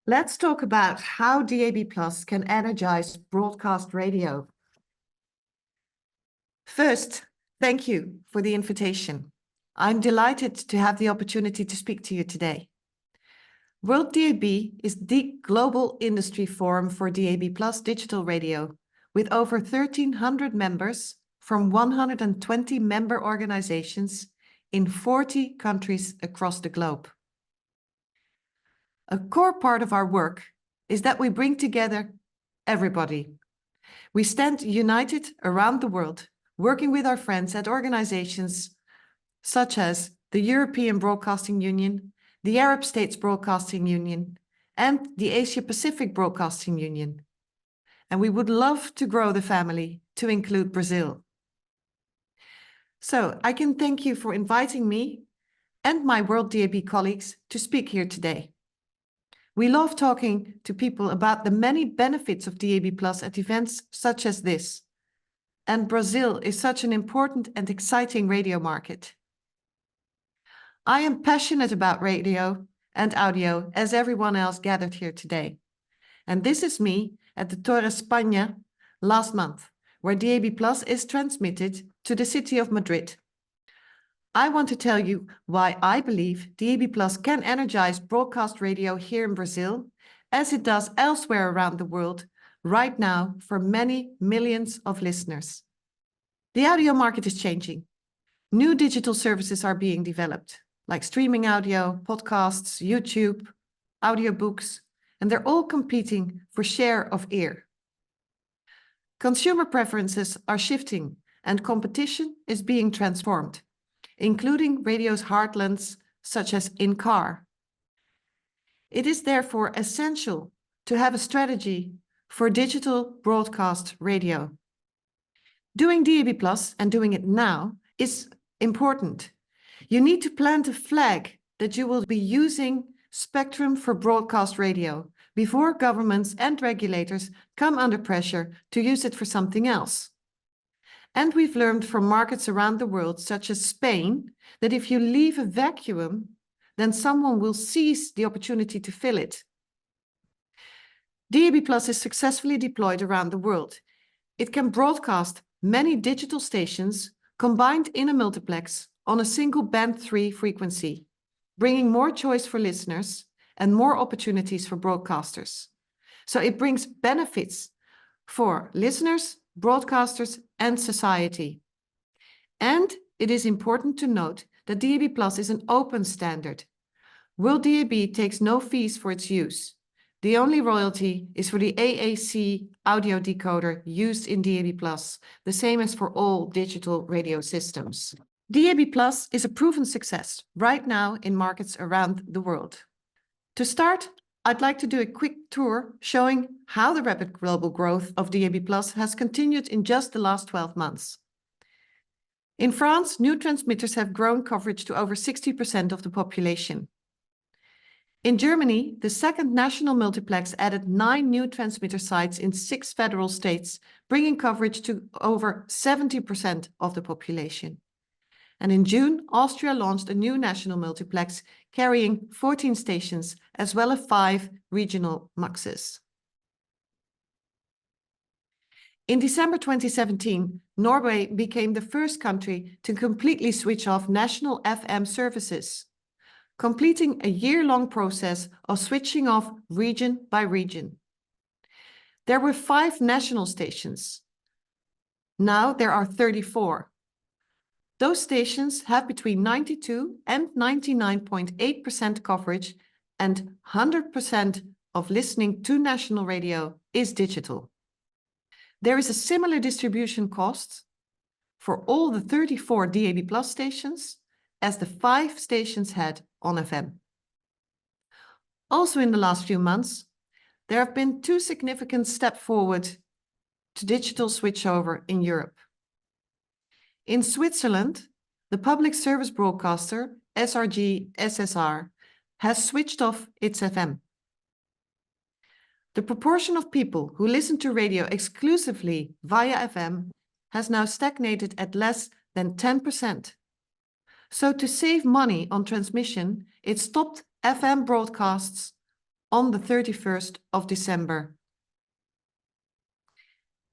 Let's talk about how DAB+ can energize broadcast radio. First, thank you for the invitation. I'm delighted to have the opportunity to speak to you today. World DAB is the global industry forum for DAB+ digital radio, with over 1,300 members from 120 member organizations in 40 countries across the globe. A core part of our work is that we bring together everybody. We stand united around the world, working with our friends at organizations such as the European Broadcasting Union, the Arab States Broadcasting Union, and the Asia Pacific Broadcasting Union. And we would love to grow the family to include Brazil. So I can thank you for inviting me and my World DAB colleagues to speak here today. We love talking to people about the many benefits of DAB+ at events such as this. And Brazil is such an important and exciting radio market. I am passionate about radio and audio as everyone else gathered here today. And this is me at the Torre España last month, where DAB+ is transmitted to the city of Madrid. I want to tell you why I believe DAB+ can energize broadcast radio here in Brazil, as it does elsewhere around the world right now for many millions of listeners. The audio market is changing. New digital services are being developed, like streaming audio, podcasts, YouTube, audiobooks, and they're all competing for share of ear. Consumer preferences are shifting and competition is being transformed, including radio's heartlands such as in-car. It is therefore essential to have a strategy for digital broadcast radio. Doing DAB+ and doing it now is important. You need to plant a flag that you will be using spectrum for broadcast radio before governments and regulators come under pressure to use it for something else. And we've learned from markets around the world, such as Spain, that if you leave a vacuum, then someone will seize the opportunity to fill it. DAB+ is successfully deployed around the world. It can broadcast many digital stations combined in a multiplex on a single band 3 frequency, bringing more choice for listeners and more opportunities for broadcasters. So it brings benefits for listeners, broadcasters, and society. And it is important to note that DAB+ is an open standard. World DAB takes no fees for its use. The only royalty is for the AAC audio decoder used in DAB+, the same as for all digital radio systems. DAB+ is a proven success right now in markets around the world. To start, I'd like to do a quick tour showing how the rapid global growth of DAB+ has continued in just the last 12 months. In France, new transmitters have grown coverage to over 60% of the population. In Germany, the second national multiplex added 9 new transmitter sites in 6 federal states, bringing coverage to over 70% of the population. And in June, Austria launched a new national multiplex carrying 14 stations, as well as 5 regional muxes. In December 2017, Norway became the first country to completely switch off national FM services, completing a year-long process of switching off region by region. There were 5 national stations. Now there are 34. Those stations have between 92 and 99.8% coverage, and 100% of listening to national radio is digital. There is a similar distribution cost for all the 34 DAB+ stations as the 5 stations had on FM. Also in the last few months, there have been 2 significant steps forward to digital switchover in Europe. In Switzerland, the public service broadcaster SRG SSR has switched off its FM. The proportion of people who listen to radio exclusively via FM has now stagnated at less than 10%. So to save money on transmission, it stopped FM broadcasts on the 31st of December.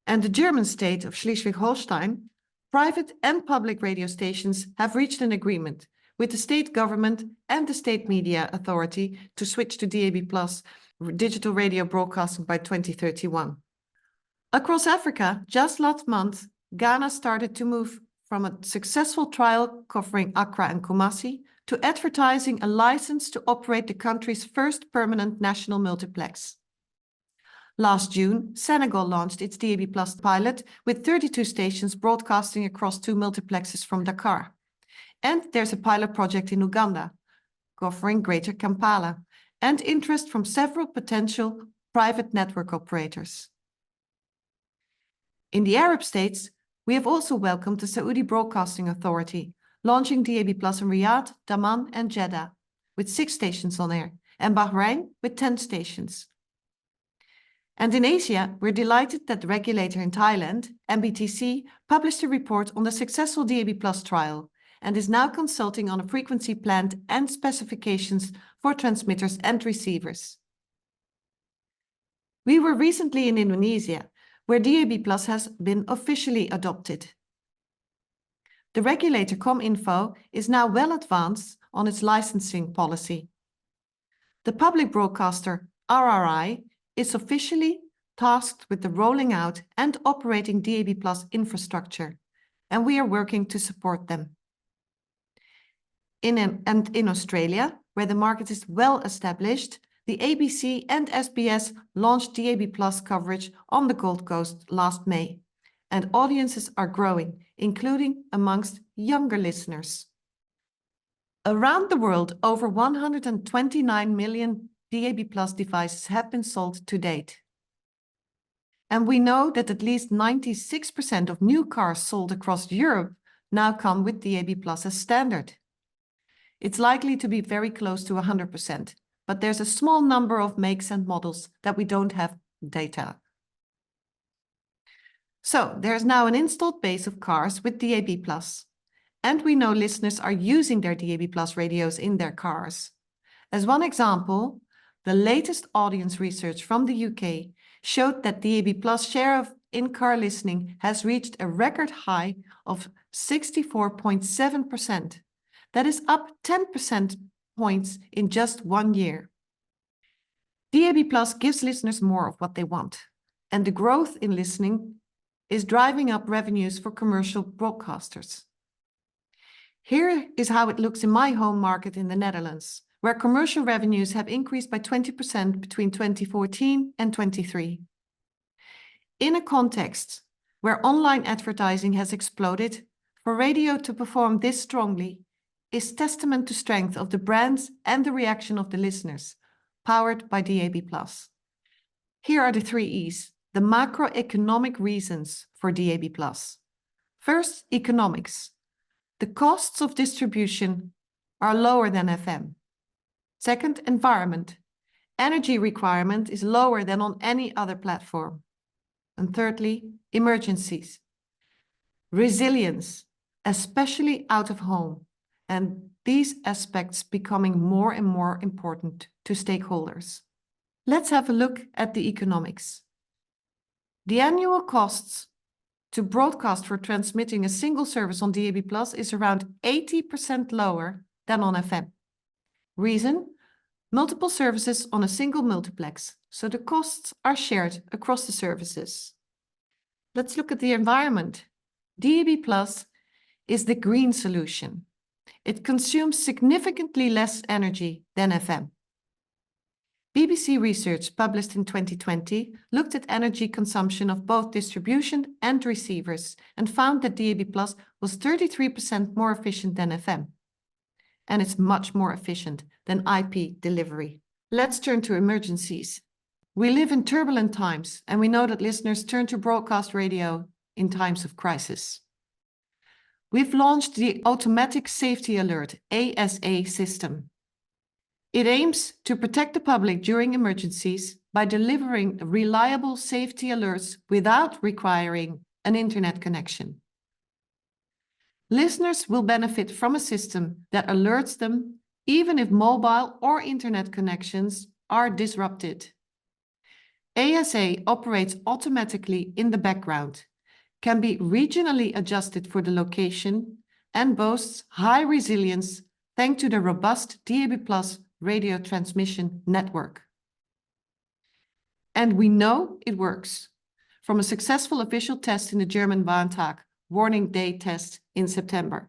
And the German state of Schleswig-Holstein, private and public radio stations have reached an agreement with the state government and the state media authority to switch to DAB+ digital radio broadcasting by 2031. Across Africa, just last month, Ghana started to move from a successful trial covering Accra and Kumasi to advertising a license to operate the country's first permanent national multiplex. Last June, Senegal launched its DAB+ pilot with 32 stations broadcasting across 2 multiplexes from Dakar. And there's a pilot project in Uganda, covering Greater Kampala, and interest from several potential private network operators. In the Arab states, we have also welcomed the Saudi Broadcasting Authority, launching DAB+ in Riyadh, Daman, and Jeddah, with 6 stations on air, and Bahrain with 10 stations. And in Asia, we're delighted that the regulator in Thailand, NBTC, published a report on the successful DAB+ trial and is now consulting on a frequency plan and specifications for transmitters and receivers. We were recently in Indonesia, where DAB+ has been officially adopted. The regulator ComInfo is now well advanced on its licensing policy. The public broadcaster RRI is officially tasked with the rolling out and operating DAB+ infrastructure, and we are working to support them. In Australia, where the market is well established, the ABC and SBS launched DAB+ coverage on the Gold Coast last May, and audiences are growing, including amongst younger listeners. Around the world, over 129 million DAB+ devices have been sold to date. And we know that at least 96% of new cars sold across Europe now come with DAB+ as standard. It's likely to be very close to 100%, but there's a small number of makes and models that we don't have data. So there's now an installed base of cars with DAB+, and we know listeners are using their DAB+ radios in their cars. As one example, the latest audience research from the UK showed that DAB+ share of in-car listening has reached a record high of 64.7%. That is up 10% points in just 1 year. DAB+ gives listeners more of what they want, and the growth in listening is driving up revenues for commercial broadcasters. Here is how it looks in my home market in the Netherlands, where commercial revenues have increased by 20% between 2014 and 2023. In a context where online advertising has exploded, for radio to perform this strongly is testament to strength of the brands and the reaction of the listeners, powered by DAB+. Here are the 3 E's, the macroeconomic reasons for DAB+. First, economics. The costs of distribution are lower than FM. Second, environment. Energy requirement is lower than on any other platform. And thirdly, emergencies. Resilience, especially out of home, and these aspects becoming more and more important to stakeholders. Let's have a look at the economics. The annual costs to broadcast for transmitting a single service on DAB+ is around 80% lower than on FM. Reason? Multiple services on a single multiplex, so the costs are shared across the services. Let's look at the environment. DAB+ is the green solution. It consumes significantly less energy than FM. BBC research published in 2020 looked at energy consumption of both distribution and receivers and found that DAB+ was 33% more efficient than FM. And it's much more efficient than IP delivery. Let's turn to emergencies. We live in turbulent times, and we know that listeners turn to broadcast radio in times of crisis. We've launched the Automatic Safety Alert, ASA system. It aims to protect the public during emergencies by delivering reliable safety alerts without requiring an internet connection. Listeners will benefit from a system that alerts them even if mobile or internet connections are disrupted. ASA operates automatically in the background, can be regionally adjusted for the location, and boasts high resilience thanks to the robust DAB+ radio transmission network. And we know it works from a successful official test in the German Warntag warning day test in September.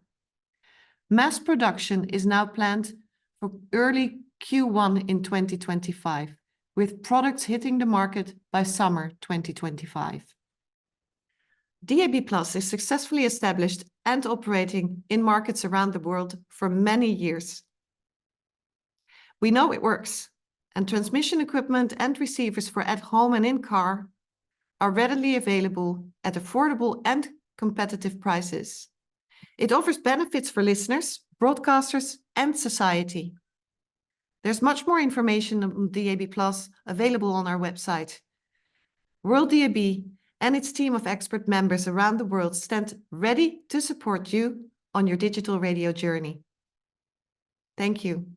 Mass production is now planned for early Q1 in 2025, with products hitting the market by summer 2025. DAB+ is successfully established and operating in markets around the world for many years. We know it works, and transmission equipment and receivers for at home and in car are readily available at affordable and competitive prices. It offers benefits for listeners, broadcasters, and society. There's much more information on DAB+ available on our website. World DAB and its team of expert members around the world stand ready to support you on your digital radio journey. Thank you.